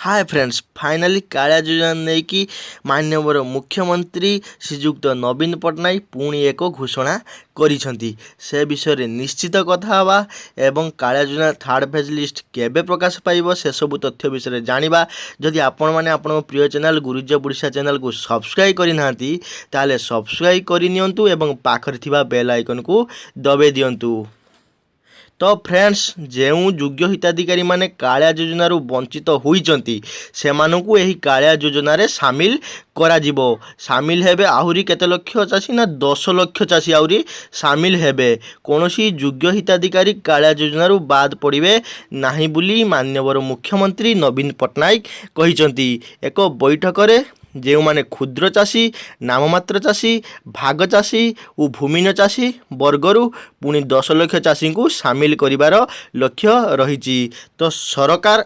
Hi friends finally Kaliya योजना नहीं कि माननीय मुख्यमंत्री श्रीजुक्त नवीन पट्टनायक पुणी एक घोषणा करिसेंती से विषय निश्चित कथा हवा एवं कालिया योजना थर्ड फेज लिस्ट केबे प्रकाश पाइब से सब तथ्य विषय जानिबा। जदि आपण माने आपण प्रिय चैनल गुरुजी ओडिशा चैनल को सब्सक्राइब करिनांती ताले सब्सक्राइब करिनियंतु एवं पाखरे थिबा बेल आइकन को दबे दियंतु। तो फ्रेंड्स जो योग्य हिताधिकारी माने कालिया योजनार वंचित होइचंती सेमानकु एही कालिया योजनार सामिल कराजिबो। सामिल हेबे आहुरी केते लक्ष चाषी ना 10 लक्ष चाषी आहुरी सामिल हेबे। कोनोसी योग्य हिताधिकारी कालिया योजनार बाद पड़िबे नाही बुली माननीय मुख्यमंत्री नवीन पट्टनायक कहिचंती। एक बैठक रे जो माने क्षुद्र चाषी नाममात्र चाषी भाग चाषी और भूमिहीन चाषी वर्गरू पुणी 10 लक्ष चाषी को सामिल करिवार लक्ष्य रही। तो सरकार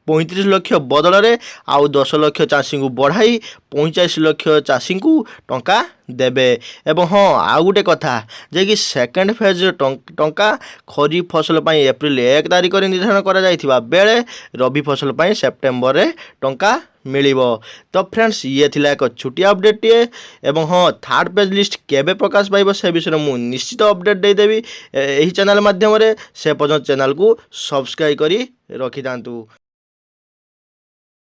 35 लक्ष बदल में आउ 10 लक्ष चाषी को बढ़ाई 45 लक्ष चाषी को टंका देबे। एवं हाँ आउ गोटे कथा जे कि सेकेंड फेज टंका खरीफ फसल पर एप्रिल 1 तारिख निर्धारण करा जायथिबा बेले रबी फसल पर सेप्टेम्बर रे टंका मिलिबो। तो फ्रेंड्स ये थिला एक छोटी अपडेट टे एवं हाँ थर्ड पेज लिस्ट केबे प्रकाश पाइब से विषय मु निश्चित अपडेट देदेवी एही चैनल माध्यम से पर्यंत चैनल को सब्सक्राइब करी रखि दांतु।